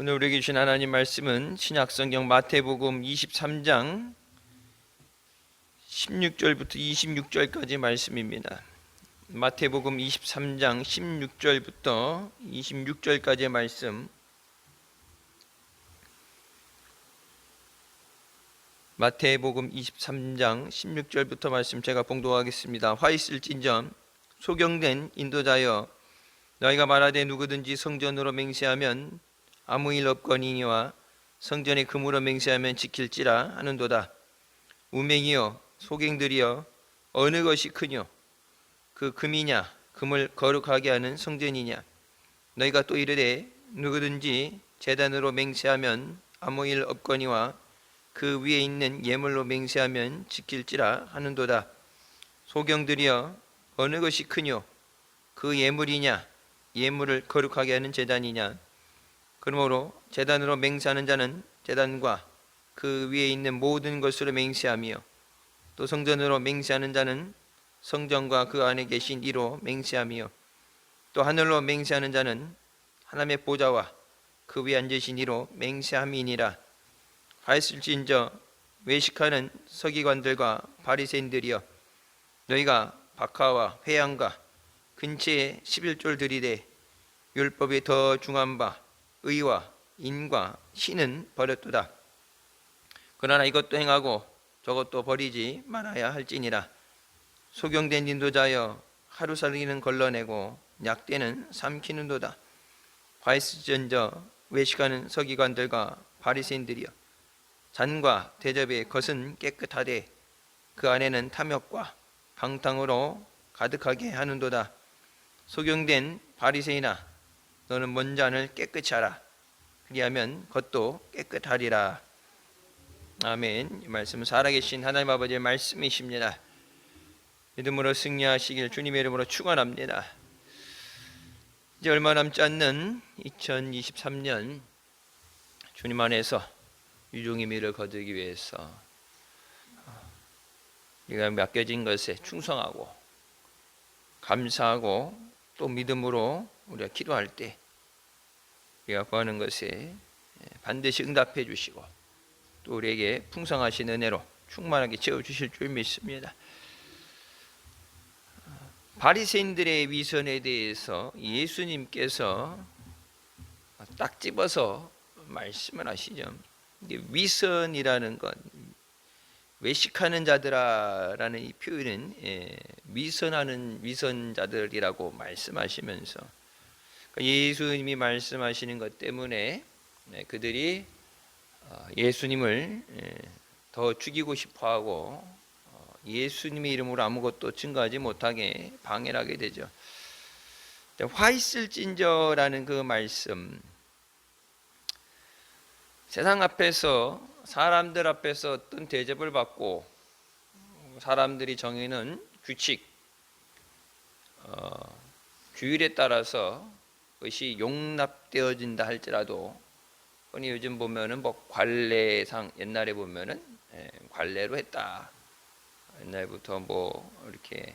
오늘 우리에게 주신 하나님 말씀은 신약성경 마태복음 23장 16절부터 26절까지 말씀입니다. 마태복음 23장 16절부터 26절까지의 말씀. 마태복음 23장 16절부터 말씀 제가 봉독하겠습니다. 화 있을진저 소경된 인도자여, 너희가 말하되 누구든지 성전으로 맹세하면 아무 일 없거니와 성전에 금으로 맹세하면 지킬지라 하는도다. 우맹이여 소경들이여, 어느 것이 크뇨? 그 금이냐 금을 거룩하게 하는 성전이냐? 너희가 또 이르되 누구든지 제단으로 맹세하면 아무 일 없거니와 그 위에 있는 예물로 맹세하면 지킬지라 하는도다. 소경들이여, 어느 것이 크뇨? 그 예물이냐 예물을 거룩하게 하는 제단이냐? 그러므로 제단으로 맹세하는 자는 제단과 그 위에 있는 모든 것으로 맹세하며, 또 성전으로 맹세하는 자는 성전과 그 안에 계신 이로 맹세하며, 또 하늘로 맹세하는 자는 하나님의 보좌와 그 위에 앉으신 이로 맹세함이니라. 하였을진저 외식하는 서기관들과 바리새인들이여, 너희가 박하와 회양과 근처에 11조를 들이되 율법이 더 중한 바 의와 인과 신은 버렸도다. 그러나 이것도 행하고 저것도 버리지 말아야 할지니라. 소경된 인도자여, 하루 살기는 걸러내고 약대는 삼키는도다. 화있을진저 외식하는 서기관들과 바리새인들이여, 잔과 대접의 것은 깨끗하되 그 안에는 탐욕과 방탕으로 가득하게 하는도다. 소경된 바리새인아, 너는 먼저 안을 깨끗이 하라. 그리하면 겉도 깨끗하리라. 아멘. 이 말씀은 살아계신 하나님 아버지의 말씀이십니다. 믿음으로 승리하시길 주님의 이름으로 축원합니다. 이제 얼마 남지 않는 2023년, 주님 안에서 유종의 미를 거두기 위해서 우리가 맡겨진 것에 충성하고 감사하고 또 믿음으로 우리가 기도할 때 우리가 구하는 것에 반드시 응답해 주시고 또 우리에게 풍성하신 은혜로 충만하게 채워주실 줄 믿습니다. 바리새인들의 위선에 대해서 예수님께서 딱 집어서 말씀을 하시죠. 위선이라는 건, 외식하는 자들아라는 이 표현은 위선하는 위선자들이라고 말씀하시면서, 예수님이 말씀하시는 것 때문에 그들이 예수님을 더 죽이고 싶어하고 예수님의 이름으로 아무것도 증거하지 못하게 방해를 하게 되죠. 화 있을진저라는 그 말씀, 세상 앞에서, 사람들 앞에서 어떤 대접을 받고 사람들이 정해놓은 규칙, 규율에 따라서 그것이 용납되어진다 할지라도, 흔히 요즘 보면은 뭐 관례상, 옛날에 보면은 관례로 했다, 옛날부터 뭐 이렇게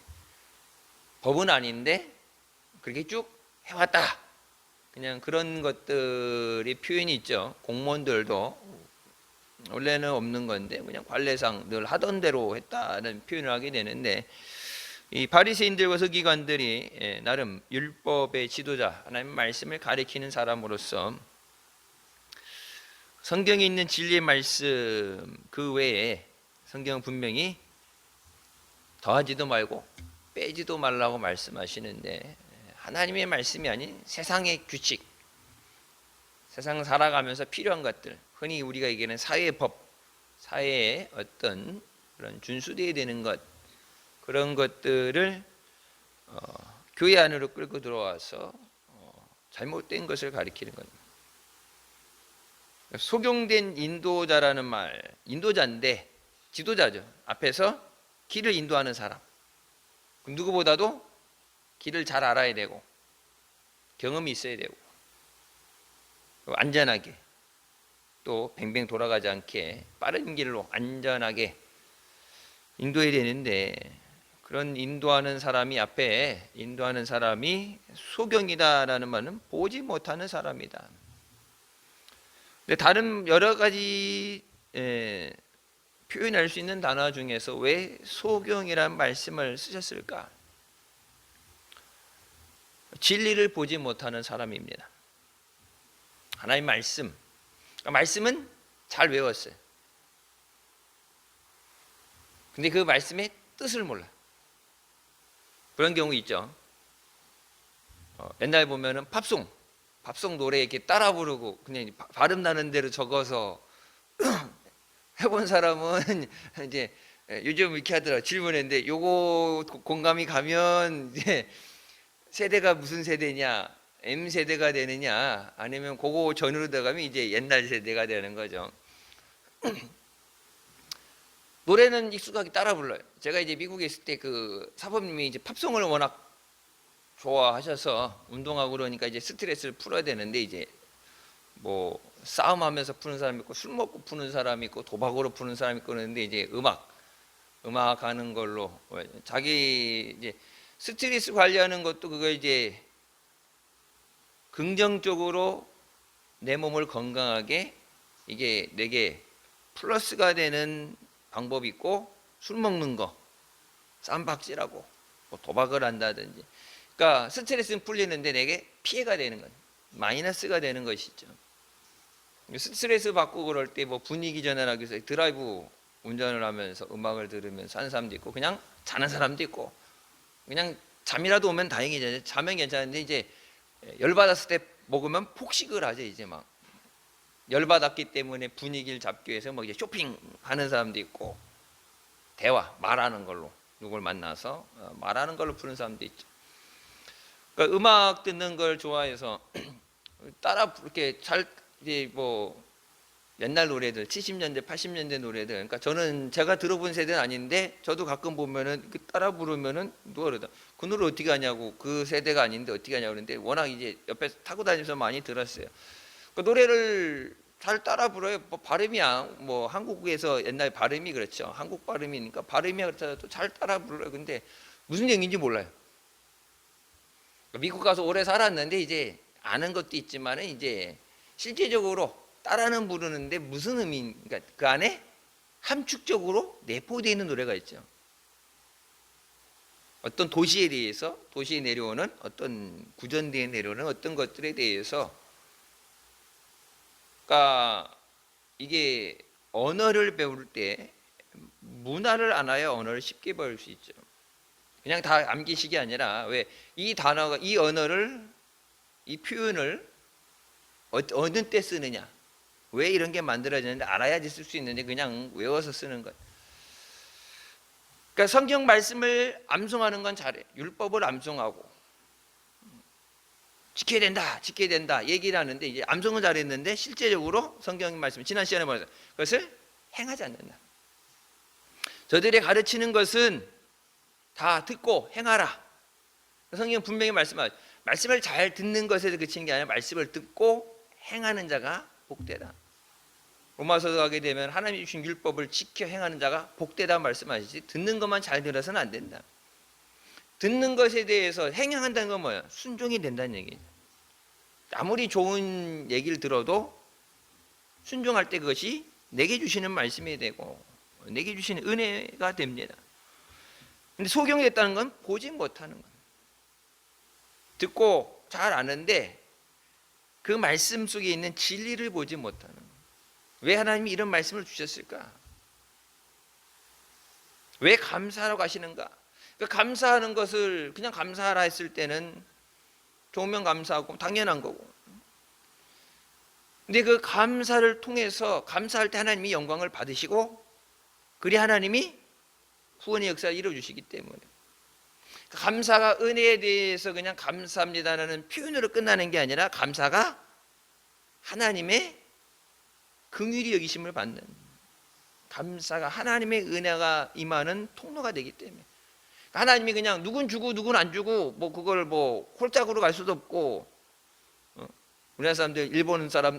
법은 아닌데 그렇게 쭉 해왔다, 그냥 그런 것들이 표현이 있죠. 공무원들도 원래는 없는 건데 그냥 관례상 늘 하던 대로 했다는 표현을 하게 되는데, 이 바리새인들과 서기관들이 나름 율법의 지도자, 하나님 말씀을 가리키는 사람으로서 성경에 있는 진리의 말씀 그 외에 성경은 분명히 더하지도 말고 빼지도 말라고 말씀하시는데, 하나님의 말씀이 아닌 세상의 규칙, 세상 살아가면서 필요한 것들, 흔히 우리가 얘기하는 사회법, 사회의 어떤 그런 준수되어야 되는 것, 그런 것들을 교회 안으로 끌고 들어와서 잘못된 것을 가리키는 겁니다. 소경된 인도자라는 말, 인도자인데 지도자죠. 앞에서 길을 인도하는 사람, 누구보다도 길을 잘 알아야 되고 경험이 있어야 되고 안전하게, 또 뱅뱅 돌아가지 않게 빠른 길로 안전하게 인도해야 되는데, 그런 인도하는 사람이 앞에 인도하는 사람이 소경이다라는 말은 보지 못하는 사람이다. 근데 다른 여러 가지 표현할 수 있는 단어 중에서 왜 소경이라는 말씀을 쓰셨을까? 진리를 보지 못하는 사람입니다. 하나님 말씀, 말씀은 잘 외웠어요. 근데 그 말씀의 뜻을 몰라. 그런 경우 있죠. 옛날에 보면은 팝송 노래 이렇게 따라 부르고 그냥 발음 나는 대로 적어서 해본 사람은 이제 요즘 이렇게 하더라. 질문했는데 요거 공감이 가면 이제 세대가 무슨 세대냐, M 세대가 되느냐, 아니면 그거 전으로 들어가면 이제 옛날 세대가 되는 거죠. 노래는 익숙하게 따라 불러요. 제가 이제 미국에 있을 때 그 사범님이 이제 팝송을 워낙 좋아하셔서 운동하고 그러니까 이제 스트레스를 풀어야 되는데 이제 뭐 싸움하면서 푸는 사람 있고 술 먹고 푸는 사람 있고 도박으로 푸는 사람 있고 그러는데 이제 음악 하는 걸로 자기 이제 스트레스 관리하는 것도 그거 이제 긍정적으로 내 몸을 건강하게 이게 내게 플러스가 되는 방법이 있고 술 먹는 거 쌈박질하고 뭐 도박을 한다든지 그러니까 스트레스는 풀리는데 내게 피해가 되는 건 마이너스가 되는 것이죠. 스트레스 받고 그럴 때 뭐 분위기 전환하기 위해서 드라이브 운전을 하면서 음악을 들으면서 하는 사람도 있고 그냥 자는 사람도 있고 그냥 잠이라도 오면 다행이죠. 자면 괜찮은데 이제 열받았을 때 먹으면 폭식을 하죠. 이제 막 열받았기 때문에 분위기를 잡기 위해서 뭐 이제 쇼핑하는 사람도 있고 대화 말하는 걸로 누굴 만나서 말하는 걸로 푸는 사람도 있죠. 그러니까 음악 듣는 걸 좋아해서 따라 이렇게 잘 이제 뭐 옛날 노래들 70년대 80년대 노래들 그러니까 저는 제가 들어본 세대는 아닌데 저도 가끔 보면은 따라 부르면은 누가 그러다 그 노래 어떻게 하냐고 그 세대가 아닌데 어떻게 하냐고 그러는데 워낙 이제 옆에 타고 다니면서 많이 들었어요. 그 노래를 잘 따라 불어요. 뭐 발음이야 뭐 한국에서 옛날 발음이 그렇죠. 한국 발음이니까 발음이야 그렇다도 잘 따라 불러요. 근데 무슨 얘기인지 몰라요. 미국 가서 오래 살았는데 이제 아는 것도 있지만은 이제 실제적으로 따라는 부르는데 무슨 의미, 그러니까 그 안에 함축적으로 내포되어 있는 노래가 있죠. 어떤 도시에 대해서 도시에 내려오는 어떤 구전대에 내려오는 어떤 것들에 대해서 그러니까 이게 언어를 배울 때 문화를 알아야 언어를 쉽게 배울 수 있죠. 그냥 다 암기식이 아니라 왜 이 단어가 이 언어를 이 표현을 어느 때 쓰느냐 왜 이런 게 만들어지는지 알아야지 쓸 수 있는데 그냥 외워서 쓰는 것. 그러니까 성경 말씀을 암송하는 건 잘해. 율법을 암송하고 지켜야 된다 얘기를 하는데 이제 암송은 잘했는데 실제적으로 성경 말씀 지난 시간에 말해서 그것을 행하지 않는다. 저들이 가르치는 것은 다 듣고 행하라. 성경 분명히 말씀하죠. 말씀을 잘 듣는 것에서 그치는 게 아니라 말씀을 듣고 행하는 자가 복되다. 로마서 가게 되면 하나님이 주신 율법을 지켜 행하는 자가 복되다 말씀하시지 듣는 것만 잘 들어서는 안 된다. 듣는 것에 대해서 행한다는 건 뭐야? 순종이 된다는 얘기죠. 아무리 좋은 얘기를 들어도 순종할 때 그것이 내게 주시는 말씀이 되고 내게 주시는 은혜가 됩니다. 근데 소경이 됐다는 건 보지 못하는 거예요. 듣고 잘 아는데 그 말씀 속에 있는 진리를 보지 못하는 거예요. 왜 하나님이 이런 말씀을 주셨을까? 왜 감사하라고 하시는가? 그 감사하는 것을 그냥 감사하라 했을 때는 좋으면 감사하고 당연한 거고. 근데 그 감사를 통해서 감사할 때 하나님이 영광을 받으시고 그리 하나님이 구원의 역사를 이루어주시기 때문에 감사가 은혜에 대해서 그냥 감사합니다라는 표현으로 끝나는 게 아니라 감사가 하나님의 긍휼히 여기심을 받는 감사가 하나님의 은혜가 임하는 통로가 되기 때문에 하나님이 그냥 누군 주고 누군 안 주고 뭐 그걸 뭐 홀짝으로 갈 수도 없고 우리나라 사람들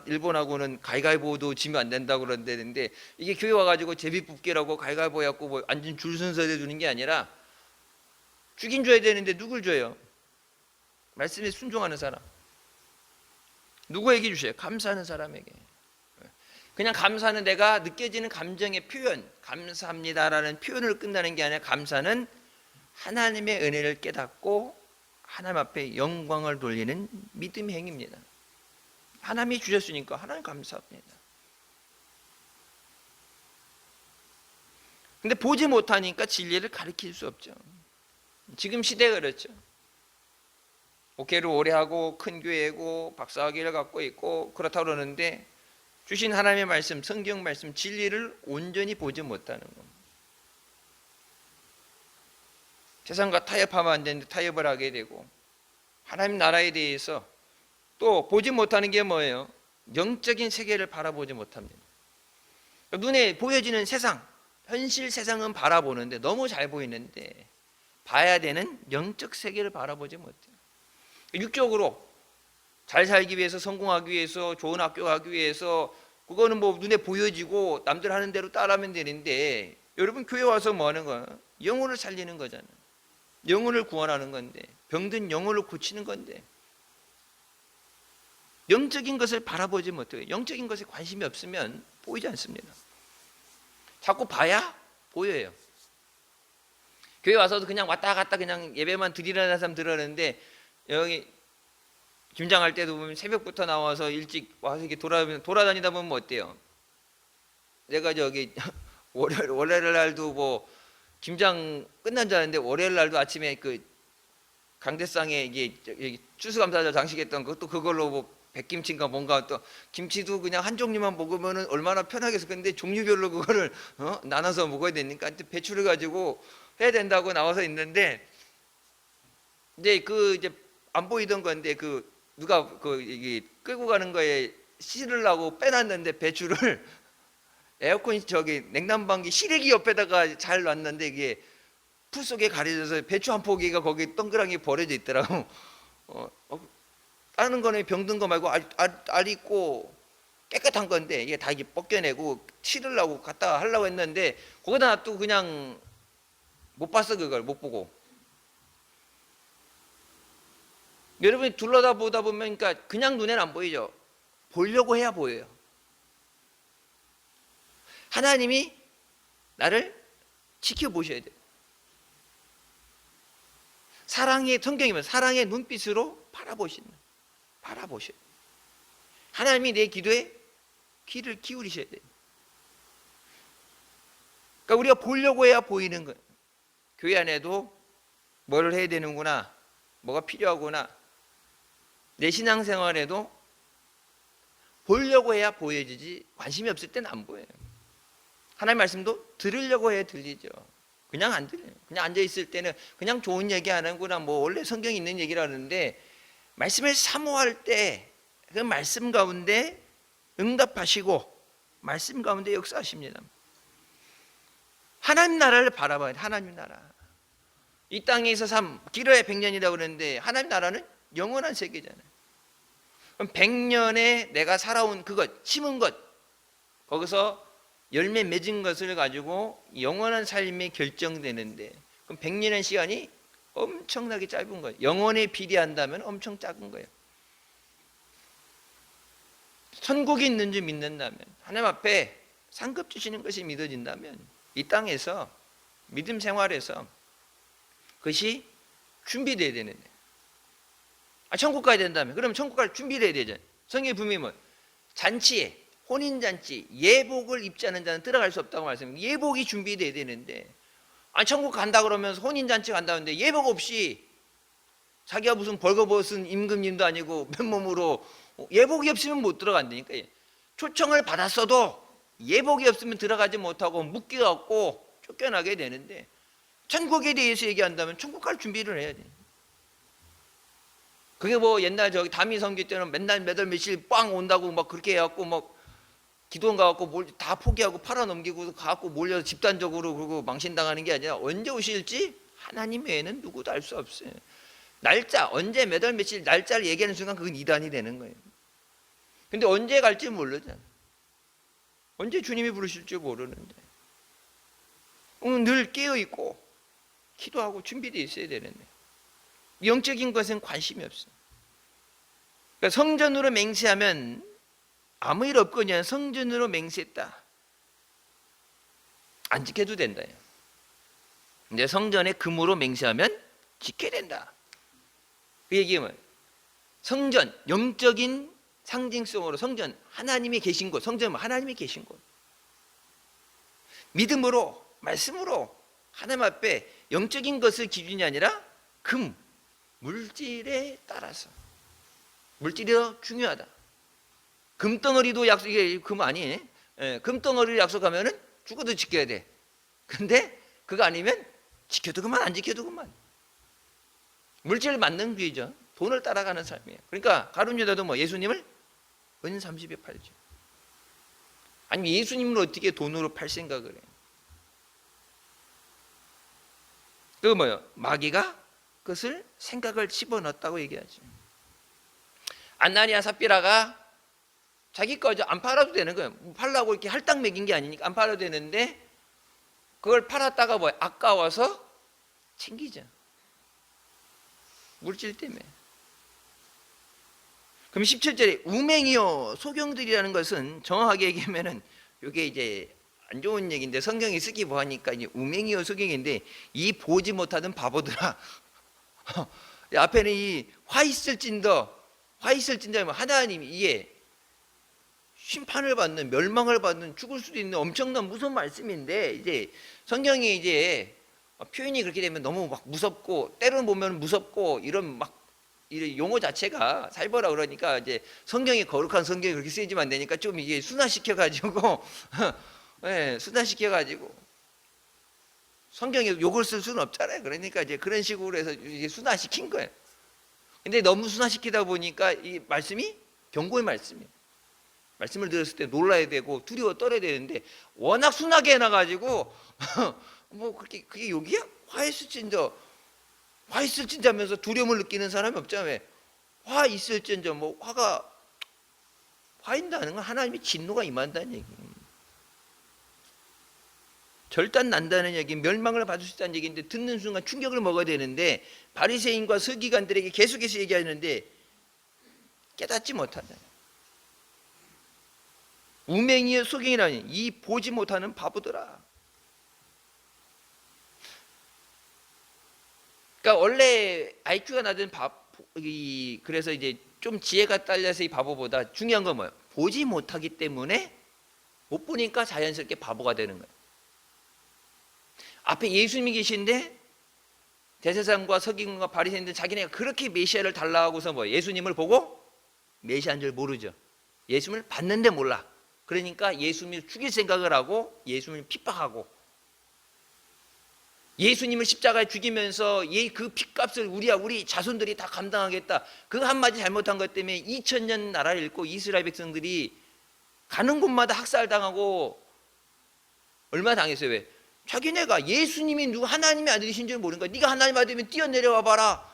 일본하고는 가위바위보도 지면 안 된다고 그런다는데 이게 교회 와가지고 제비뽑기라고 가위바위보 해갖고 뭐 앉은 줄 순서대 주는 게 아니라 죽인 줘야 되는데 누굴 줘요? 말씀에 순종하는 사람. 누구에게 주셔요? 감사하는 사람에게. 그냥 감사는 내가 느껴지는 감정의 표현, 감사합니다라는 표현을 끝나는 게 아니라 감사는 하나님의 은혜를 깨닫고 하나님 앞에 영광을 돌리는 믿음의 행위입니다. 하나님이 주셨으니까 하나님 감사합니다. 근데 보지 못하니까 진리를 가르칠 수 없죠. 지금 시대가 그렇죠. 목회를 오래 하고 큰 교회고 박사학위를 갖고 있고 그렇다고 그러는데 주신 하나님의 말씀, 성경 말씀, 진리를 온전히 보지 못하는 겁니다. 세상과 타협하면 안 되는데 타협을 하게 되고 하나님 나라에 대해서 또 보지 못하는 게 뭐예요? 영적인 세계를 바라보지 못합니다. 눈에 보여지는 세상, 현실 세상은 바라보는데 너무 잘 보이는데 봐야 되는 영적 세계를 바라보지 못해요. 육적으로 잘 살기 위해서, 성공하기 위해서, 좋은 학교 가기 위해서 그거는 뭐 눈에 보여지고 남들 하는 대로 따라하면 되는데 여러분 교회 와서 뭐 하는 거야? 영혼을 살리는 거잖아요. 영혼을 구원하는 건데, 병든 영혼을 고치는 건데 영적인 것을 바라보지 못해요. 영적인 것에 관심이 없으면 보이지 않습니다. 자꾸 봐야 보여요. 교회 와서도 그냥 왔다 갔다 그냥 예배만 드리라는 사람 들었는데 여기 김장할 때도 보면 새벽부터 나와서 일찍 와서 이렇게 돌아다니다 보면 어때요? 내가 저기 월요일 날도 뭐 김장 끝난 줄 알았는데 월요일 날도 아침에 그 강대상에 이게 추수감사절 장식했던 것도 그걸로 뭐 백김치인가 뭔가 또 김치도 그냥 한 종류만 먹으면은 얼마나 편하겠어. 근데 종류별로 그거를 나눠서 먹어야 되니까 배추를 가지고 해야 된다고 나와서 있는데 이제 그 이제 안 보이던 건데 그 누가 그 이게 끌고 가는 거에 실으려고 빼놨는데 배추를 에어컨 저기 냉난방기 실외기 옆에다가 잘 놨는데 이게 풀 속에 가려져서 배추 한 포기가 거기 동그랗게 버려져 있더라고. 다른 거는 병든 거 말고 알 있고 깨끗한 건데 이게 다 이게 벗겨내고 실으려고 갖다 하려고 했는데 거기다 놔두고 그냥 못 봤어. 그걸 못 보고. 여러분이 둘러다 보다 보면 그러니까 그냥 눈에는 안 보이죠. 보려고 해야 보여요. 하나님이 나를 지켜보셔야 돼요. 사랑의 성경이면 사랑의 눈빛으로 바라보셔야 돼요. 하나님이 내 기도에 귀를 기울이셔야 돼요. 그러니까 우리가 보려고 해야 보이는 거예요. 교회 안에도 뭘 해야 되는구나, 뭐가 필요하구나. 내 신앙생활에도 보려고 해야 보여지지 관심이 없을 때는 안 보여요. 하나님 말씀도 들으려고 해야 들리죠. 그냥 안 들려요. 그냥 앉아있을 때는 그냥 좋은 얘기 안 하는구나, 뭐 원래 성경에 있는 얘기를 하는데 말씀을 사모할 때 그 말씀 가운데 응답하시고 말씀 가운데 역사하십니다. 하나님 나라를 바라봐야 돼. 하나님 나라. 이 땅에서 길어야 100년이라고 그러는데 하나님 나라는 영원한 세계잖아요. 그럼 100년에 내가 살아온 그것, 심은 것, 거기서 열매 맺은 것을 가지고 영원한 삶이 결정되는데 그럼 100년의 시간이 엄청나게 짧은 거예요. 영원에 비례한다면 엄청 작은 거예요. 천국이 있는 줄 믿는다면, 하나님 앞에 상급 주시는 것이 믿어진다면 이 땅에서 믿음 생활에서 그것이 준비되어야 되는데, 천국 가야 된다면 그러면 천국 갈 준비를 해야 되잖아요. 성경에 분명히 잔치에, 혼인잔치, 예복을 입지 않은 자는 들어갈 수 없다고 말씀합니다. 예복이 준비되어야 되는데 천국 간다 그러면서 혼인잔치 간다는데 예복 없이 자기가 무슨 벌거벗은 임금님도 아니고 맨몸으로 예복이 없으면 못 들어간다니까. 초청을 받았어도 예복이 없으면 들어가지 못하고 묵기가 없고 쫓겨나게 되는데 천국에 대해서 얘기한다면 천국 갈 준비를 해야 돼. 그게 뭐 옛날 저기 다미 선교 때는 맨날 몇월 며칠 빵 온다고 막 그렇게 해갖고 막 기도원 가갖고 다 포기하고 팔아넘기고 가갖고 몰려서 집단적으로 그러고 망신당하는 게 아니라 언제 오실지 하나님 외에는 누구도 알 수 없어요. 날짜, 언제 몇 월 며칠 날짜를 얘기하는 순간 그건 이단이 되는 거예요. 근데 언제 갈지 모르잖아. 언제 주님이 부르실지 모르는데 늘 깨어있고 기도하고 준비되어 있어야 되는데 영적인 것은 관심이 없어요. 그러니까 성전으로 맹세하면 아무 일 없거냐 성전으로 맹세했다. 안 지켜도 된다. 근데 성전에 금으로 맹세하면 지켜야 된다. 그 얘기는 성전, 영적인 상징성으로 성전, 하나님이 계신 곳, 성전은 하나님이 계신 곳. 믿음으로, 말씀으로 하나님 앞에 영적인 것을 기준이 아니라 금, 물질에 따라서. 물질이 더 중요하다. 금덩어리도 약속, 이게 금 아니에요. 금덩어리를 약속하면은 죽어도 지켜야 돼. 근데 그거 아니면 지켜도 그만, 안 지켜도 그만. 물질 만능주의죠. 돈을 따라가는 삶이에요. 그러니까 가룟 유다도 뭐 예수님을 은 30에 팔죠. 아니 예수님을 어떻게 돈으로 팔 생각을 해요? 그 뭐요? 마귀가 그것을 생각을 집어넣었다고 얘기하죠. 안나니아 삽비라가 자기 거 안 팔아도 되는 거예요. 팔라고 이렇게 할당 매긴 게 아니니까 안 팔아도 되는데 그걸 팔았다가 뭐 아까워서 챙기죠. 물질 때문에. 그럼 17절에 우맹이요 소경들이라는 것은 정확하게 얘기하면은 이게 이제 안 좋은 얘기인데 성경이 쓰기 뭐하니까 이제 우맹이요 소경인데 이 보지 못하던 바보들아. 앞에는 이 화 있을진더 하나님이 이게 심판을 받는 멸망을 받는 죽을 수도 있는 엄청난 무서운 말씀인데 이제 성경이 이제 표현이 그렇게 되면 너무 막 무섭고 때로는 보면 무섭고 이런 용어 자체가 살벌하 그러니까 이제 성경이 거룩한 성경이 그렇게 쓰이지면 안 되니까 좀 이게 순화시켜 가지고 네, 순화시켜 가지고 성경에 욕을 쓸 수는 없잖아요. 그러니까 이제 그런 식으로 해서 이제 순화시킨 거예요. 근데 너무 순화시키다 보니까 이 말씀이 경고의 말씀이에요. 말씀을 들었을 때 놀라야 되고 두려워 떨어야 되는데 워낙 순하게 해놔가지고 뭐 그게 욕이야? 화 있을진저면서 두려움을 느끼는 사람이 없잖아요. 화 있을진저 뭐 화인다는 건 하나님의 진노가 임한다는 얘기예요. 절단 난다는 얘기, 멸망을 받을 수 있다는 얘기인데 듣는 순간 충격을 먹어야 되는데 바리새인과 서기관들에게 계속해서 얘기하는데 깨닫지 못한다. 우맹이의 소경이라니 이 보지 못하는 바보들아. 그러니까 원래 IQ가 낮은 그래서 이제 좀 지혜가 딸려서 이 바보보다 중요한 건 뭐예요? 보지 못하기 때문에 못 보니까 자연스럽게 바보가 되는 거예요. 앞에 예수님이 계신데 대제사장과 서기관과 바리새인들 자기네가 그렇게 메시아를 달라하고서 뭐 예수님을 보고 메시아인 줄 모르죠. 예수님을 봤는데 몰라. 그러니까 예수님을 죽일 생각을 하고 예수님을 핍박하고 예수님을 십자가에 죽이면서 그 핏값을 우리 자손들이 다 감당하겠다. 그 한마디 잘못한 것 때문에 2000년 나라를 잃고 이스라엘 백성들이 가는 곳마다 학살당하고 얼마나 당했어요. 왜? 자기네가 예수님이 하나님의 아들이신 줄 모르는 거야. 네가 하나님 아들이면 뛰어내려와 봐라.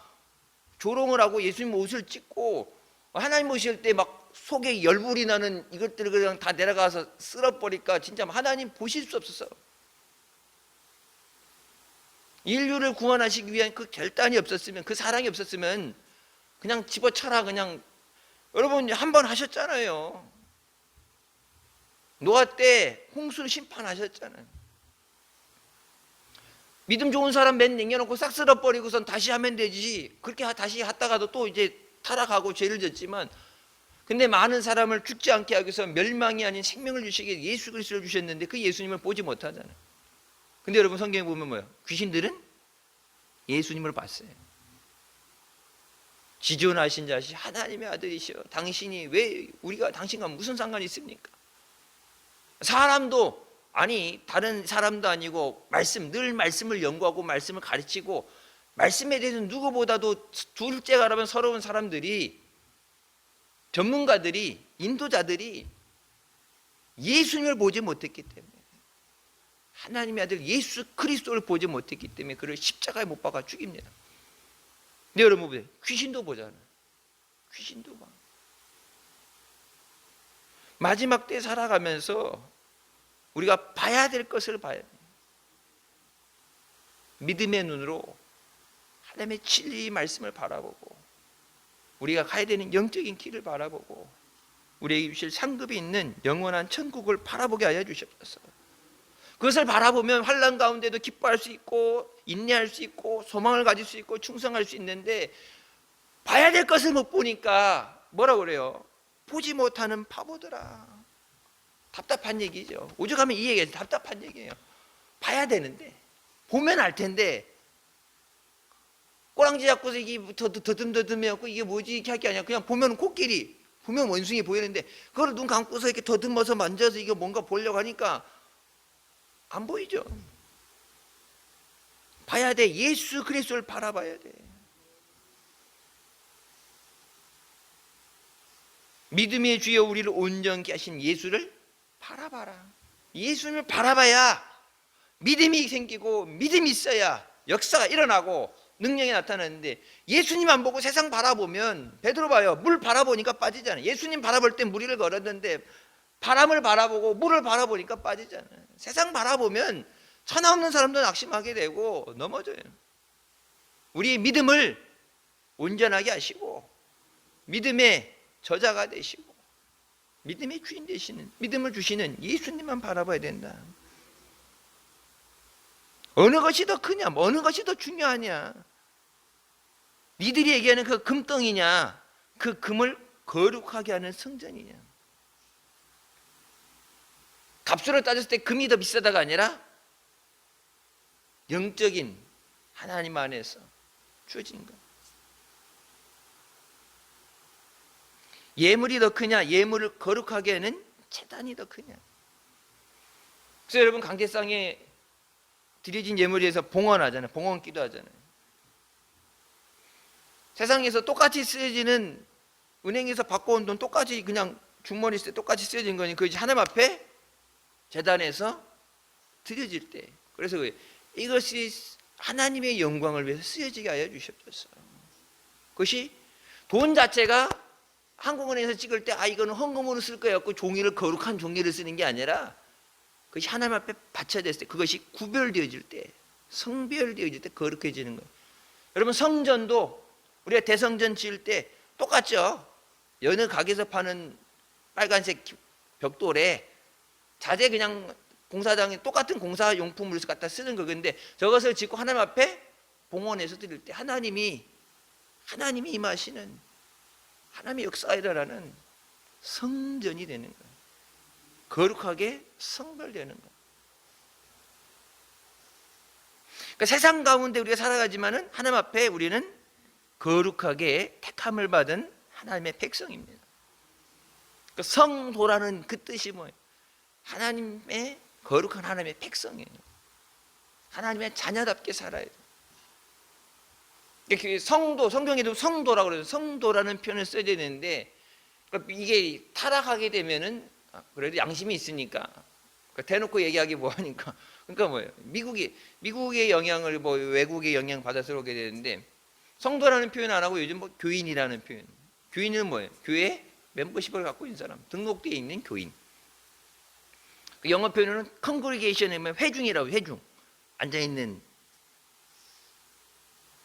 조롱을 하고 예수님 옷을 찢고 하나님 오실 때 막 속에 열불이 나는 이것들을 그냥 다 내려가서 쓸어버리니까 진짜 하나님 보실 수 없었어. 인류를 구원하시기 위한 그 결단이 없었으면, 그 사랑이 없었으면 그냥 집어쳐라. 그냥 여러분 한 번 하셨잖아요. 노아 때 홍수를 심판하셨잖아요. 믿음 좋은 사람 맨 냉겨놓고 싹 쓸어버리고선 다시 하면 되지. 그렇게 다시 하다가도 또 이제 타락하고 죄를 졌지만, 근데 많은 사람을 죽지 않게 하기 위해서 멸망이 아닌 생명을 주시기에 예수 그리스도를 주셨는데 그 예수님을 보지 못하잖아요. 근데 여러분 성경에 보면 뭐예요? 귀신들은 예수님을 봤어요. 지존하신 자시 하나님의 아들이시여 당신이 왜 우리가 당신과 무슨 상관이 있습니까? 사람도 아니 다른 사람도 아니고 늘 말씀을 연구하고 말씀을 가르치고 말씀에 대해서 누구보다도 둘째가라면 서러운 사람들이 전문가들이 인도자들이 예수님을 보지 못했기 때문에 하나님의 아들 예수 그리스도를 보지 못했기 때문에 그를 십자가에 못 박아 죽입니다. 근데 여러분 보세요. 귀신도 보잖아요. 귀신도 봐. 마지막 때 살아가면서 우리가 봐야 될 것을 봐야 돼요. 믿음의 눈으로 하나님의 진리 말씀을 바라보고 우리가 가야 되는 영적인 길을 바라보고 우리에게 주실 상급이 있는 영원한 천국을 바라보게 하여 주셨어요. 그것을 바라보면 환난 가운데도 기뻐할 수 있고 인내할 수 있고 소망을 가질 수 있고 충성할 수 있는데, 봐야 될 것을 못 보니까 뭐라고 그래요? 보지 못하는 바보들아. 답답한 얘기죠. 오죽하면 이 얘기가 답답한 얘기예요. 봐야 되는데, 보면 알 텐데 꼬랑지 잡고서 이게 더듬더듬해갖고 이게 뭐지 이렇게 할 게 아니야. 그냥 보면 코끼리, 보면 원숭이 보이는데 그걸 눈 감고서 이렇게 더듬어서 만져서 이게 뭔가 보려고 하니까 안 보이죠. 봐야 돼. 예수 그리스도를 바라봐야 돼. 믿음의 주여 우리를 온전케 하신 예수를 바라봐라. 예수를 바라봐야 믿음이 생기고, 믿음이 있어야 역사가 일어나고 능력이 나타나는데, 예수님 안 보고 세상 바라보면, 베드로 봐요. 물 바라보니까 빠지잖아요. 예수님 바라볼 때 무리를 걸었는데 바람을 바라보고 물을 바라보니까 빠지잖아요. 세상 바라보면 천하 없는 사람도 낙심하게 되고 넘어져요. 우리의 믿음을 온전하게 하시고 믿음의 저자가 되시고 믿음의 주인 되시는, 믿음을 주시는 예수님만 바라봐야 된다. 어느 것이 더 크냐, 어느 것이 더 중요하냐, 니들이 얘기하는 그 금덩이냐, 그 금을 거룩하게 하는 성전이냐. 값으로 따졌을 때 금이 더 비싸다가 아니라 영적인 하나님 안에서 주어진 것. 예물이 더 크냐, 예물을 거룩하게 하는 제단이 더 크냐. 그래서 여러분, 강제상에 드려진 예물에서 봉헌하잖아요. 봉헌 기도하잖아요. 세상에서 똑같이 쓰여지는, 은행에서 받고 온 돈 똑같이 그냥 주머니 있을 때 똑같이 쓰여진 거니 그것이 하나님 앞에 제단에서 드려질 때, 그래서 이것이 하나님의 영광을 위해서 쓰여지게 하여 주셨어요. 그것이 돈 자체가 한국은행에서 찍을 때 이거는 헌금으로 쓸 거야 갖고 종이를, 거룩한 종이를 쓰는 게 아니라 그것이 하나님 앞에 바쳐졌을 때, 그것이 구별되어질 때, 성별되어질 때 거룩해지는 거예요. 여러분, 성전도 우리가 대성전 지을 때 똑같죠. 여느 가게에서 파는 빨간색 벽돌에 자재, 그냥 공사장에 똑같은 공사용품을 갖다 쓰는 거. 근데 저것을 짓고 하나님 앞에 봉헌해서 드릴 때 하나님이 임하시는, 하나님의 역사가 일어나는 성전이 되는 거예요. 거룩하게 성별되는 거예요. 그러니까 세상 가운데 우리가 살아가지만은 하나님 앞에 우리는 거룩하게 택함을 받은 하나님의 백성입니다. 그러니까 성도라는 그 뜻이 뭐예요? 하나님의 거룩한 하나님의 백성이에요. 하나님의 자녀답게 살아야 돼요. 성도, 성경에도 성도라고 그래요. 성도라는 표현을 써야 되는데, 이게 타락하게 되면은 그래도 양심이 있으니까 대놓고 얘기하기 뭐하니까, 그러니까 뭐예요? 미국의 영향을 외국의 영향 받아서 오게 되는데, 성도라는 표현 안 하고 요즘 교인이라는 표현. 교인은 뭐예요? 교회 멤버십을 갖고 있는 사람, 등록되어 있는 교인. 영어 표현은 congregation이면 회중이라고, 회중, 앉아 있는.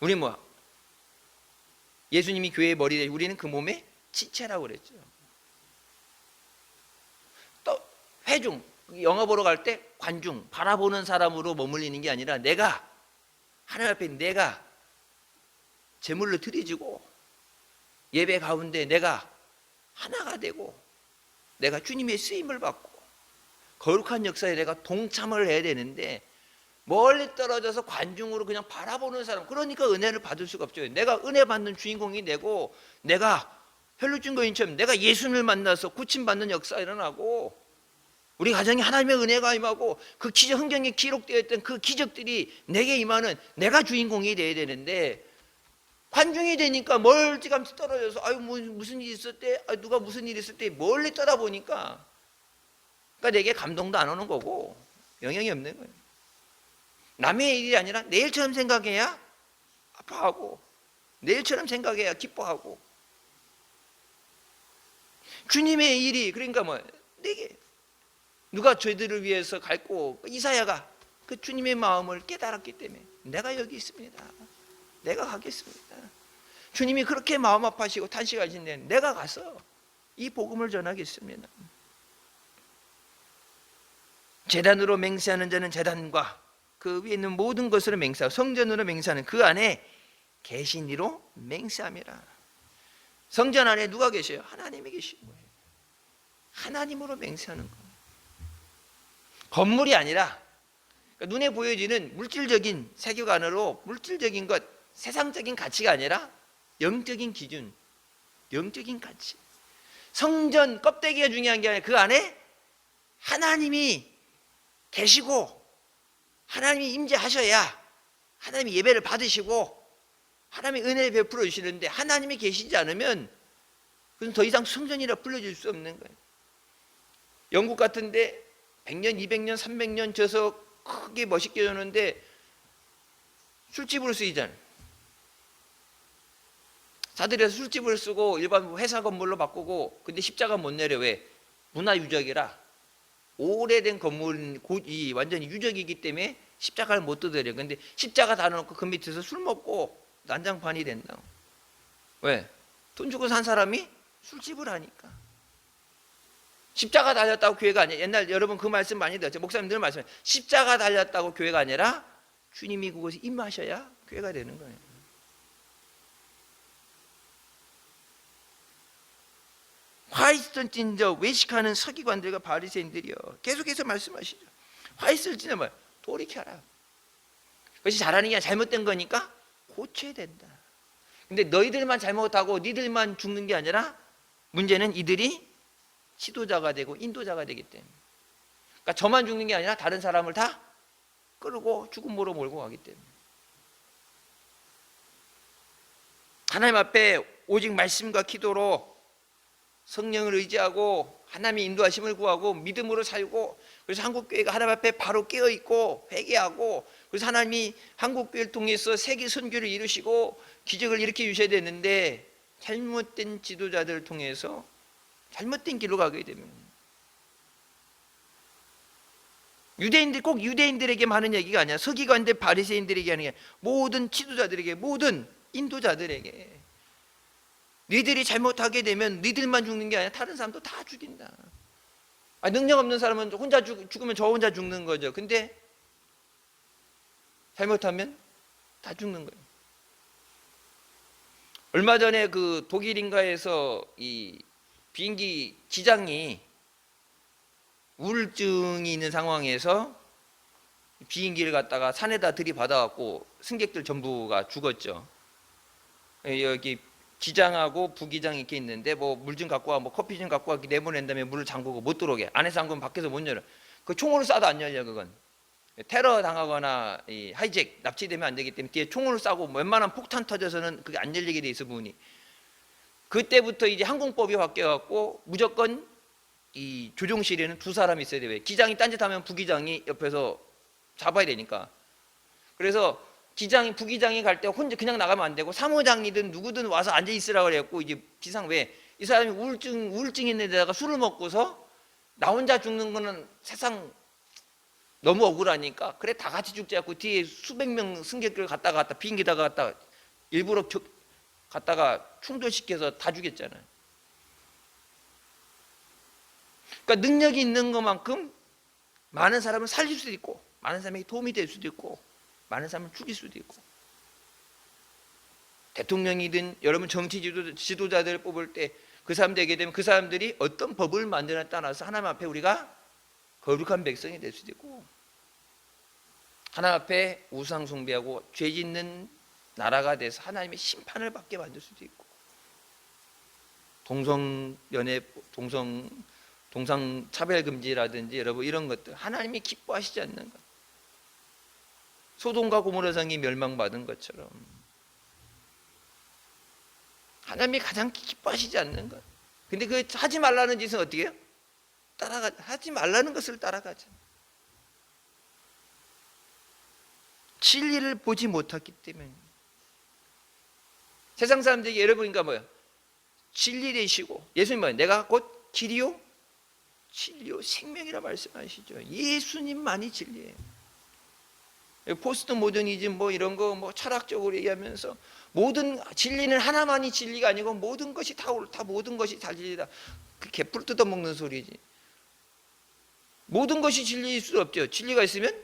우리 예수님이 교회의 머리에, 우리는 그 몸의 지체라고 그랬죠. 또 회중, 영화 보러 갈 때 관중, 바라보는 사람으로 머물리는 게 아니라 내가 하나님 앞에 내가 제물로 드려지고 예배 가운데 내가 하나가 되고 내가 주님의 쓰임을 받고 거룩한 역사에 내가 동참을 해야 되는데, 멀리 떨어져서 관중으로 그냥 바라보는 사람, 그러니까 은혜를 받을 수가 없죠. 내가 은혜 받는 주인공이 되고, 내가 혈루증 거인처럼 내가 예수님을 만나서 고침받는 역사가 일어나고, 우리 가정에 하나님의 은혜가 임하고, 그 기적, 성경에 기록되어 있던 그 기적들이 내게 임하는, 내가 주인공이 돼야 되는데, 관중이 되니까 멀찌감치 떨어져서 무슨 일이 있었대, 누가 무슨 일이 있었대, 멀리 떠다보니까, 그러니까 내게 감동도 안 오는 거고 영향이 없는 거예요. 남의 일이 아니라 내일처럼 생각해야 아파하고, 내일처럼 생각해야 기뻐하고, 주님의 일이, 그러니까 내게 누가 죄들을 위해서 갈고, 이사야가 그 주님의 마음을 깨달았기 때문에 내가 여기 있습니다, 내가 가겠습니다. 주님이 그렇게 마음 아파하시고 탄식하신데 내가 가서 이 복음을 전하겠습니다. 제단으로 맹세하는 자는 제단과 그 위에 있는 모든 것으로 맹세하고 성전으로 맹세하는 그 안에 계신 이로 맹세함이라. 성전 안에 누가 계셔요? 하나님이 계신 거예요. 하나님으로 맹세하는 거예요. 건물이 아니라 그러니까 눈에 보여지는 물질적인 세계관으로 물질적인 것, 세상적인 가치가 아니라 영적인 기준, 영적인 가치. 성전 껍데기가 중요한 게 아니라 그 안에 하나님이 계시고 하나님이 임재하셔야 하나님이 예배를 받으시고 하나님이 은혜를 베풀어 주시는데 하나님이 계시지 않으면 그건 더 이상 성전이라 불려질 수 없는 거예요. 영국 같은데 100년, 200년, 300년 져서 크게 멋있게 졌는데 술집으로 쓰이잖아요. 사들에서 술집을 쓰고 일반 회사 건물로 바꾸고 근데 십자가 못 내려. 왜? 문화유적이라 오래된 건물이 완전히 유적이기 때문에 십자가를 못 뜯어려. 근데 십자가 달아놓고 그 밑에서 술 먹고 난장판이 된다고. 왜? 돈 주고 산 사람이 술집을 하니까. 십자가 달렸다고 교회가 아니야. 옛날 여러분 그 말씀 많이 들었죠. 목사님들 말씀해. 십자가 달렸다고 교회가 아니라 주님이 그곳에 임하셔야 교회가 되는 거예요. 화 있을 진저 외식하는 서기관들과 바리새인들이여. 계속해서 말씀하시죠. 화 있을 진저 뭐야? 돌이켜라. 그것이 잘하는 게 잘못된 거니까 고쳐야 된다. 근데 너희들만 잘못하고 니들만 죽는 게 아니라 문제는 이들이 지도자가 되고 인도자가 되기 때문에. 그러니까 저만 죽는 게 아니라 다른 사람을 다 끌고 죽음으로 몰고 가기 때문에. 하나님 앞에 오직 말씀과 기도로 성령을 의지하고 하나님의 인도하심을 구하고 믿음으로 살고, 그래서 한국교회가 하나님 앞에 바로 깨어있고 회개하고, 그래서 하나님이 한국교회를 통해서 세계 선교를 이루시고 기적을 일으켜 주셔야 되는데 잘못된 지도자들을 통해서 잘못된 길로 가게 되면, 유대인들 꼭 유대인들에게만 하는 얘기가 아니야. 서기관들 바리새인들에게 하는 게 아니라 모든 지도자들에게, 모든 인도자들에게 니들이 잘못하게 되면 니들만 죽는 게 아니라 다른 사람도 다 죽인다. 능력 없는 사람은 혼자 죽으면 저 혼자 죽는 거죠. 근데 잘못하면 다 죽는 거예요. 얼마 전에 그 독일인가에서 이 비행기 기장이 우울증이 있는 상황에서 비행기를 갖다가 산에다 들이받아갖고 승객들 전부가 죽었죠. 여기 기장하고 부기장이 이렇게 있는데 뭐 물 좀 갖고 와, 뭐 커피 좀 갖고 와, 이렇게 내보낸 다음에 물을 잠그고 못 들어오게. 안에서 잠그면 밖에서 못 열어. 그 총으로 쏴도 안 열려. 그건 테러 당하거나 이 하이잭 납치되면 안 되기 때문에 뒤에 총으로 쏴고 웬만한 폭탄 터져서는 그게 안 열리게 돼 있어, 문이. 그때부터 이제 항공법이 바뀌어갖고 무조건 이 조종실에는 두 사람이 있어야 돼요. 기장이 딴짓하면 부기장이 옆에서 잡아야 되니까. 그래서 기장이 부기장이 갈 때 혼자 그냥 나가면 안 되고 사무장이든 누구든 와서 앉아 있으라고 그랬고, 이제 기상 왜 이 사람이 우울증 있는 데다가 술을 먹고서 나 혼자 죽는 거는 세상 너무 억울하니까 그래 다 같이 죽지 않고 뒤에 수백 명 승객들 갔다 비행기다가 갔다가 일부러 갔다가 충돌시켜서 다 죽였잖아요. 그러니까 능력이 있는 것만큼 많은 사람을 살릴 수도 있고 많은 사람에게 도움이 될 수도 있고 많은 사람을 죽일 수도 있고. 대통령이든 여러분 정치 지도자들을 뽑을 때 그 사람 되게 되면 그 사람들이 어떤 법을 만드느냐에 따라서 하나님 앞에 우리가 거룩한 백성이 될 수도 있고, 하나님 앞에 우상 숭배하고 죄 짓는 나라가 돼서 하나님의 심판을 받게 만들 수도 있고, 동성연애, 동성차별금지라든지 여러분 이런 것들 하나님이 기뻐하시지 않는 것, 소돔과 고모라 성이 멸망받은 것처럼 하나님이 가장 기뻐하시지 않는 것. 근데 그 하지 말라는 짓은 어떻게 해요? 하지 말라는 것을 따라가죠. 진리를 보지 못했기 때문에. 세상 사람들이 여러분이니까 뭐예요? 진리 되시고, 예수님 뭐예요? 내가 곧 길이요 진리요 생명이라 말씀하시죠. 예수님만이 진리예요. 포스트 모더니즘 뭐 이런 거 뭐 철학적으로 얘기하면서 모든 진리는 하나만이 진리가 아니고 모든 것이 다 모든 것이 다 진리다. 그 개뿔 뜯어먹는 소리지. 모든 것이 진리일 수 없죠. 진리가 있으면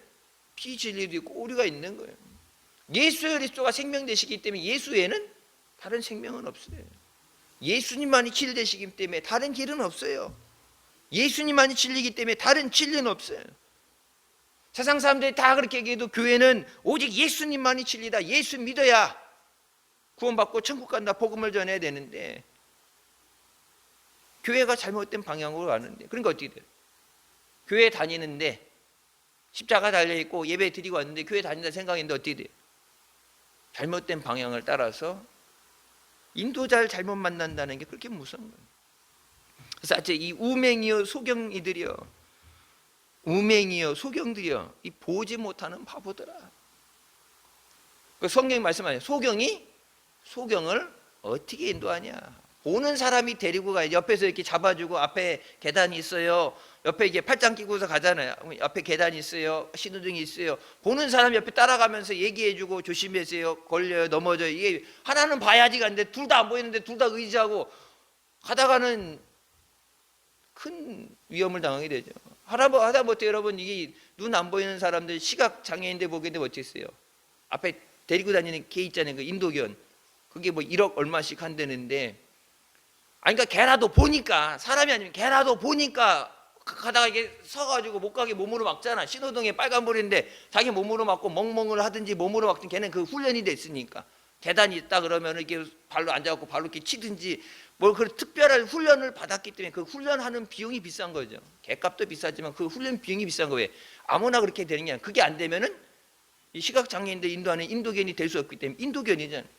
비진리도 있고 오류가 있는 거예요. 예수 그리스도가 생명 되시기 때문에 예수 외에는 다른 생명은 없어요. 예수님만이 길 되시기 때문에 다른 길은 없어요. 예수님만이 진리이기 때문에 다른 진리는 없어요. 세상 사람들이 다 그렇게 얘기해도 교회는 오직 예수님만이 진리다. 예수 믿어야 구원받고 천국 간다. 복음을 전해야 되는데 교회가 잘못된 방향으로 가는데, 그러니까 어떻게 돼요? 교회 다니는데 십자가 달려있고 예배 드리고 왔는데 교회 다닌다 생각했는데 어떻게 돼요? 잘못된 방향을 따라서 인도자를 잘못 만난다는 게 그렇게 무서운 거예요. 그래서 이 우맹이여 소경이들이여, 우맹이여 소경들이여, 이 보지 못하는 바보들아. 그 성경이 말씀하죠. 소경을 어떻게 인도하냐? 보는 사람이 데리고 가야지. 옆에서 이렇게 잡아주고 앞에 계단이 있어요. 옆에 이게 팔짱 끼고서 가잖아요. 옆에 계단이 있어요. 신호등이 있어요. 보는 사람 옆에 따라가면서 얘기해주고 조심하세요. 걸려요. 넘어져요. 이게 하나는 봐야지 가는데 둘 다 안 보이는데 둘 다 의지하고 가다가는 큰 위험을 당하게 되죠. 하다못해 여러분, 이게 눈 안 보이는 사람들, 시각 장애인들 보게 되면 어떻겠어요? 앞에 데리고 다니는 개 있잖아요. 그 인도견. 그게 뭐 1억 얼마씩 한다는데, 그러니까 개라도 보니까, 사람이 아니면 개라도 보니까 가다가 이게 서가지고 못 가게 몸으로 막잖아. 신호등에 빨간불인데 자기 몸으로 막고 멍멍을 하든지 몸으로 막든 걔는 그 훈련이 됐으니까. 계단이 있다 그러면 이렇게 발로 앉아갖고 발로 이렇게 치든지 뭘 그런 특별한 훈련을 받았기 때문에 그 훈련하는 비용이 비싼 거죠. 개값도 비싸지만 그 훈련 비용이 비싼 거예요. 아무나 그렇게 되는 게 아니라, 그게 안 되면은 이 시각장애인들 인도하는 인도견이 될 수 없기 때문에 인도견이잖아요.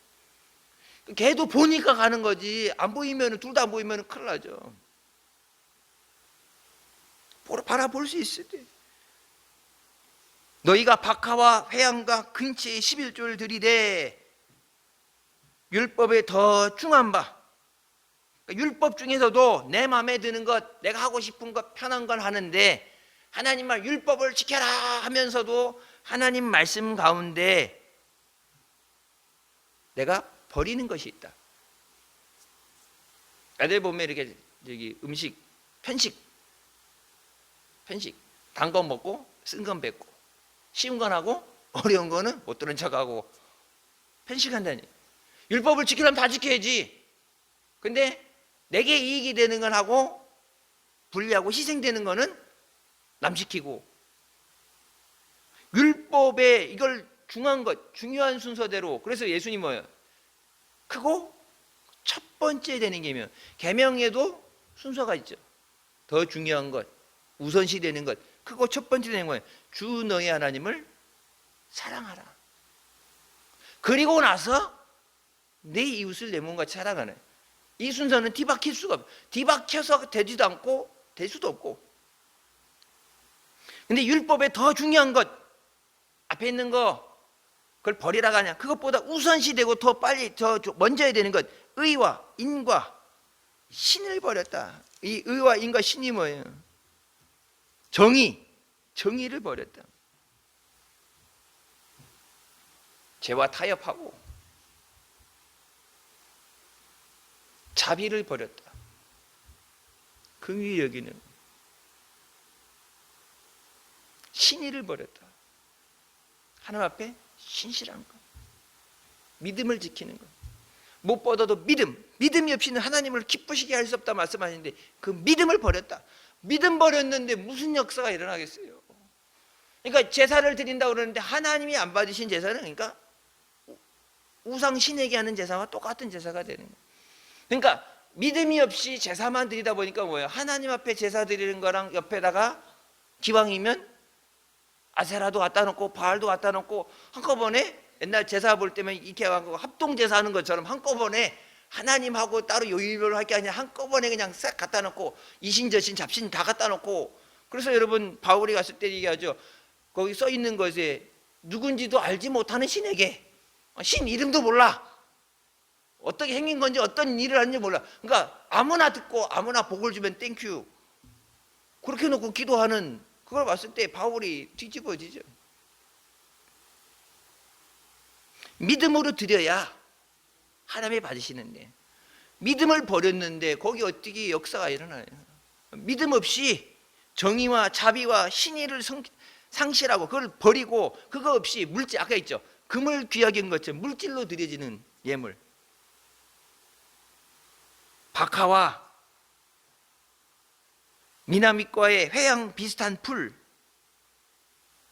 걔도 보니까 가는 거지. 안 보이면, 둘 다 안 보이면 큰일 나죠. 바라볼 수 있을 때 너희가 박하와 회양과 근치의 11조를 드리되 율법에 더 중한 바, 율법 중에서도 내 마음에 드는 것, 내가 하고 싶은 것, 편한 건 하는데 하나님 말 율법을 지켜라 하면서도 하나님 말씀 가운데 내가 버리는 것이 있다. 애들 보면 이렇게 저기 음식 편식 단 건 먹고 쓴 건 뱉고 쉬운 건 하고 어려운 거는 못 들은 척하고 편식한다니. 율법을 지키려면 다 지켜야지. 근데 내게 이익이 되는 건 하고 불리하고 희생되는 거는 남 지키고, 율법에 이걸 중요한 것, 중요한 순서대로. 그래서 예수님 뭐예요? 크고 첫 번째 되는 계명. 계명에도 순서가 있죠. 더 중요한 것, 우선시 되는 것, 크고 첫 번째 되는 거예요. 주 너희 하나님을 사랑하라. 그리고 나서 내 이웃을 내 몸같이 사랑하네. 이 순서는 뒤바뀔 수가 없어요. 뒤바뀌어서 되지도 않고 될 수도 없고. 근데 율법에 더 중요한 것, 앞에 있는 거 그걸 버리라고 하냐? 그것보다 우선시 되고 더 빨리 더 먼저 해야 되는 것, 의와 인과 신을 버렸다. 이 의와 인과 신이 뭐예요? 정의를 버렸다. 죄와 타협하고 자비를 버렸다. 긍휼히 여기는 신의를 버렸다. 하나님 앞에 신실한 것, 믿음을 지키는 것. 무엇보다도 믿음이 없이는 하나님을 기쁘시게 할 수 없다 말씀하시는데 그 믿음을 버렸다. 믿음 버렸는데 무슨 역사가 일어나겠어요? 그러니까 제사를 드린다고 그러는데 하나님이 안 받으신 제사는, 그러니까 우상 신에게 하는 제사와 똑같은 제사가 되는 거예요. 그러니까 믿음이 없이 제사만 드리다 보니까 뭐예요? 하나님 앞에 제사 드리는 거랑 옆에다가 기왕이면 아세라도 갖다 놓고 바알도 갖다 놓고 한꺼번에, 옛날 제사 볼 때면 이렇게 합동 제사 하는 것처럼 한꺼번에 하나님하고 따로 요일별로 할 게 아니라 한꺼번에 그냥 싹 갖다 놓고 이신저신 잡신 다 갖다 놓고. 그래서 여러분 바울이 갔을 때 얘기하죠. 거기 써 있는 것에 누군지도 알지 못하는 신에게, 신 이름도 몰라, 어떻게 행인 건지 어떤 일을 하는지 몰라. 그러니까 아무나 듣고 아무나 복을 주면 땡큐 그렇게 놓고 기도하는, 그걸 봤을 때 바울이 뒤집어지죠. 믿음으로 드려야 하나님이 받으시는데, 믿음을 버렸는데 거기 어떻게 역사가 일어나요? 믿음 없이 정의와 자비와 신의를 상실하고 그걸 버리고, 그거 없이 물질, 아까 있죠, 금을 귀하게 한 것처럼 물질로 드려지는 예물, 박하와 미나미과의 회양 비슷한 풀,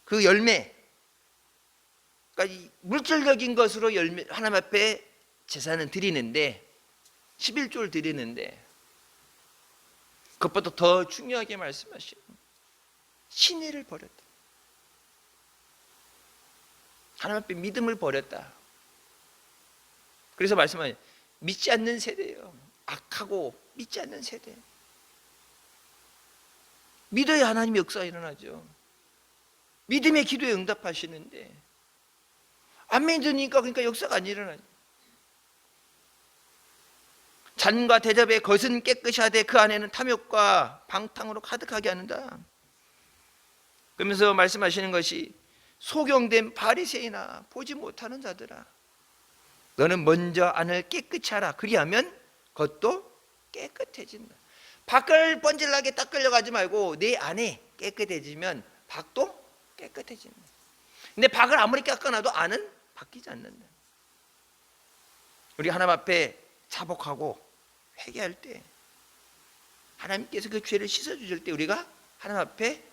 그 열매, 그러니까 물질적인 것으로 열매, 하나님 앞에 제사는 드리는데, 11조를 드리는데, 그것보다 더 중요하게 말씀하시는 신의를 버렸다. 하나님 앞에 믿음을 버렸다. 그래서 말씀하신 믿지 않는 세대예요. 악하고 믿지 않는 세대. 믿어야 하나님의 역사가 일어나죠. 믿음의 기도에 응답하시는데 안 믿으니까, 그러니까 역사가 안 일어나죠. 잔과 대접의 겉은 깨끗이 하되 그 안에는 탐욕과 방탕으로 가득하게 하는다. 그러면서 말씀하시는 것이, 소경된 바리새인아, 보지 못하는 자들아, 너는 먼저 안을 깨끗이 하라. 그리하면 겉도 깨끗해진다. 밖을 번질나게 닦으려고 말고 내 안에 깨끗해지면 밖도 깨끗해진다. 근데 밖을 아무리 깎아놔도 안은 바뀌지 않는다. 우리 하나님 앞에 자복하고 회개할 때, 하나님께서 그 죄를 씻어주실 때 우리가 하나님 앞에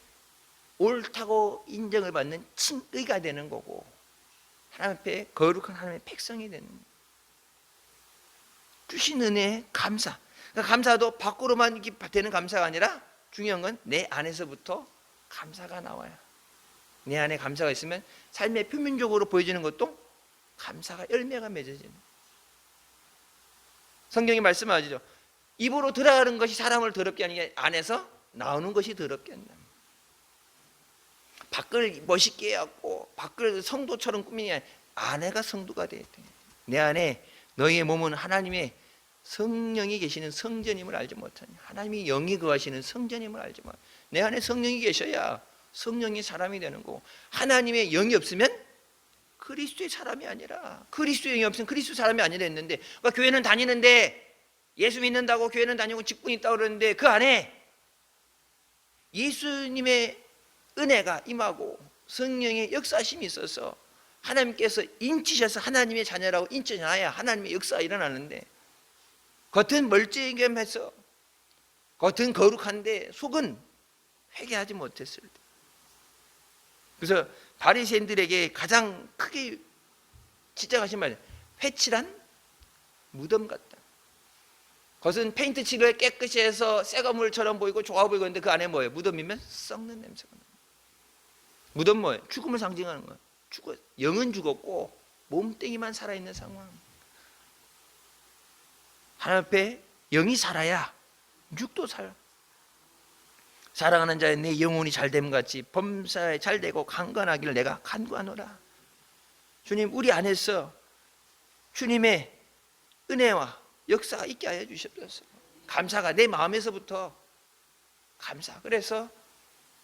옳다고 인정을 받는 칭의가 되는 거고, 하나님 앞에 거룩한 하나님의 백성이 되는 거예요. 주신 은혜에 감사. 그러니까 감사도 밖으로만 되는 감사가 아니라 중요한 건 내 안에서부터 감사가 나와요. 내 안에 감사가 있으면 삶의 표면적으로 보여지는 것도 감사가 열매가 맺어지는 거예요. 성경이 말씀하죠. 입으로 들어가는 것이 사람을 더럽게 하는 게 안에서 나오는 것이 더럽게 한다. 밖을 멋있게 해갖고 밖을 성도처럼 꾸미니 안에가 성도가 돼야 돼. 내 안에 너희의 몸은 하나님의 성령이 계시는 성전임을 알지 못하니, 하나님이 영이 거하시는 성전임을 알지 못. 내 안에 성령이 계셔야 성령이 사람이 되는 거고, 하나님의 영이 없으면 그리스도의 사람이 아니라, 그리스도의 영이 없으면 그리스도 사람이 아니라 했는데, 그러니까 교회는 다니는데, 예수 믿는다고 교회는 다니고 직분 있다고 그러는데 그 안에 예수님의 은혜가 임하고 성령의 역사심이 있어서 하나님께서 인치셔서 하나님의 자녀라고 인정해야 하나님의 역사가 일어나는데, 겉은 멀쩡해서 겉은 거룩한데 속은 회개하지 못했을 때, 그래서 바리새인들에게 가장 크게 지적하신 말이 회칠한 무덤 같다. 겉은 페인트 칠을 깨끗이 해서 새 건물처럼 보이고 좋아 보이고 있는데 그 안에 뭐예요? 무덤이면 썩는 냄새가 나요. 무덤 뭐예요? 죽음을 상징하는 거예요. 영은 죽었고 몸뚱이만 살아있는 상황. 하나님 앞에 영이 살아야 육도 살아. 사랑하는 자의 내 영혼이 잘됨 같이 범사에 잘되고 강건하기를 내가 간구하노라. 주님, 우리 안에서 주님의 은혜와 역사가 있게 하여 주시옵소서. 감사가 내 마음에서부터 감사. 그래서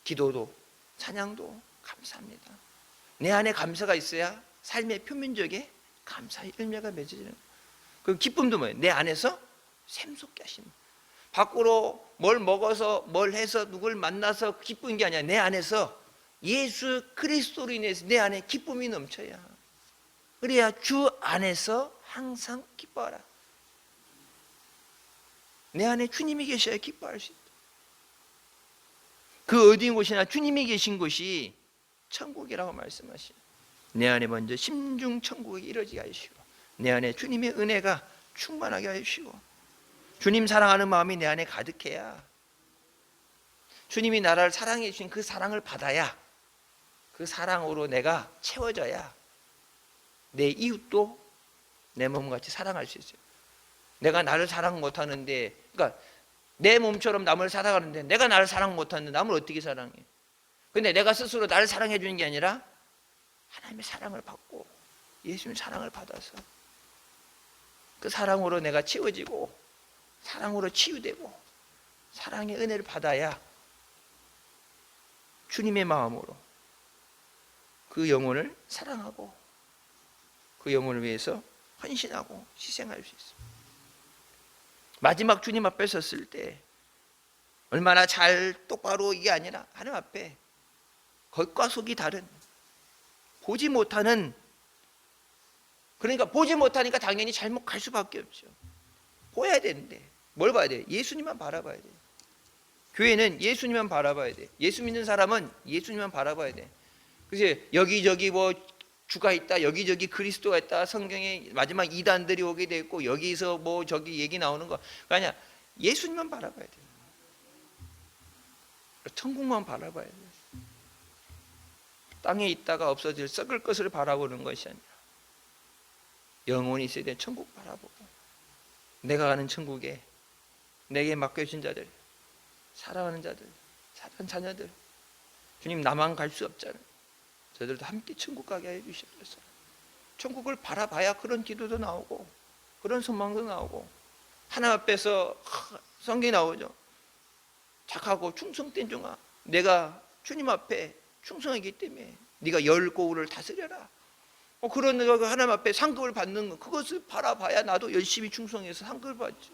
기도도 찬양도 감사합니다. 내 안에 감사가 있어야 삶의 표면적에 감사의 열매가 맺어지는 거예요. 그 기쁨도 뭐예요? 내 안에서 샘솟게 하십니다. 밖으로 뭘 먹어서 뭘 해서 누굴 만나서 기쁜 게 아니라 내 안에서 예수 그리스도로 인해서 내 안에 기쁨이 넘쳐야, 그래야 주 안에서 항상 기뻐하라. 내 안에 주님이 계셔야 기뻐할 수 있다. 그 어디 곳이나 주님이 계신 곳이 천국이라고 말씀하시죠. 내 안에 먼저 심중 천국이 이루어지게 하시고, 내 안에 주님의 은혜가 충만하게 하시고, 주님 사랑하는 마음이 내 안에 가득해야, 주님이 나를 사랑해 주신 그 사랑을 받아야, 그 사랑으로 내가 채워져야 내 이웃도 내 몸같이 사랑할 수 있어요. 내가 나를 사랑 못하는데, 그러니까 내 몸처럼 남을 사랑하는데 내가 나를 사랑 못하는데 남을 어떻게 사랑해? 근데 내가 스스로 나를 사랑해 주는 게 아니라 하나님의 사랑을 받고 예수님의 사랑을 받아서 그 사랑으로 내가 채워지고 사랑으로 치유되고 사랑의 은혜를 받아야 주님의 마음으로 그 영혼을 사랑하고 그 영혼을 위해서 헌신하고 희생할 수 있습니다. 마지막 주님 앞에 섰을 때 얼마나 잘 똑바로 이게 아니라 하나님 앞에 겉과 속이 다른, 보지 못하는, 그러니까 보지 못하니까 당연히 잘못 갈 수밖에 없죠. 보여야 되는데 뭘 봐야 돼? 예수님만 바라봐야 돼. 교회는 예수님만 바라봐야 돼. 예수 믿는 사람은 예수님만 바라봐야 돼. 그래서 여기저기 뭐 주가 있다, 여기저기 그리스도가 있다, 성경에 마지막 이단들이 오게 돼 있고 여기서 뭐 저기 얘기 나오는 거 아니야. 예수님만 바라봐야 돼. 천국만 바라봐야 돼. 땅에 있다가 없어질 썩을 것을 바라보는 것이 아니라 영원히 있어야 돼. 천국 바라보고 내가 가는 천국에 내게 맡겨진 자들, 사랑하는 자들, 사랑하는 자녀들, 주님 나만 갈 수 없잖아요. 저들도 함께 천국 가게 해 주시옵소서. 천국을 바라봐야 그런 기도도 나오고 그런 소망도 나오고 하나님 앞에서 성경이 나오죠. 착하고 충성된 종아, 내가 주님 앞에 충성하기 때문에 네가 열 고울을 다스려라. 그런 하나님 앞에 상급을 받는 것, 그것을 바라봐야 나도 열심히 충성해서 상급을 받죠.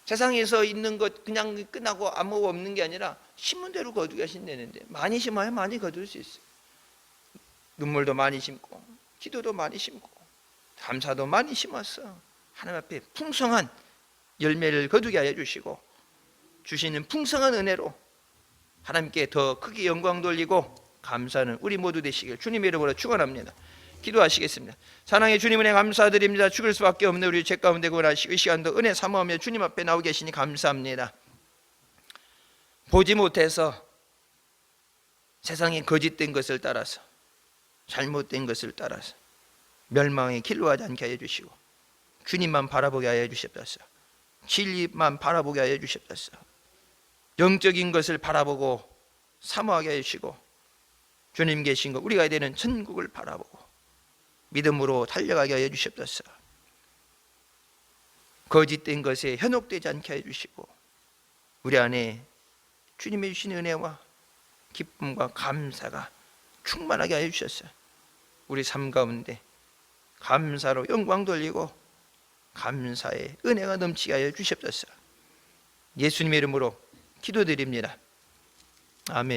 세상에서 있는 것 그냥 끝나고 아무 없는 게 아니라 심은 대로 거두게 하신다는데 많이 심어야 많이 거둘 수 있어요. 눈물도 많이 심고 기도도 많이 심고 감사도 많이 심어서 하나님 앞에 풍성한 열매를 거두게 하여 주시고 주시는 풍성한 은혜로 하나님께 더 크게 영광 돌리고 감사하는 우리 모두 되시길 주님의 이름으로 축원합니다. 기도하시겠습니다. 사랑의 주님 은혜 감사드립니다. 죽을 수밖에 없는 우리 죄 가운데 구원하시고 이 시간도 은혜 사모하며 주님 앞에 나오 계시니 감사합니다. 보지 못해서 세상의 거짓된 것을 따라서 잘못된 것을 따라서 멸망의 길로 가지 않게 하여 주시고 주님만 바라보게 하여 주시옵소서. 진리만 바라보게 하여 주시옵소서. 영적인 것을 바라보고 사모하게 하여 주시고 주님 계신 것 우리가 되는 천국을 바라보고 믿음으로 달려가게 하여 주시옵소서. 거짓된 것에 현혹되지 않게 하여 주시고 우리 안에 주님의 주신 은혜와 기쁨과 감사가 충만하게 하여 주셨어요. 우리 삶 가운데 감사로 영광 돌리고 감사의 은혜가 넘치게 하여 주시옵소서. 예수님의 이름으로 기도드립니다. 아멘.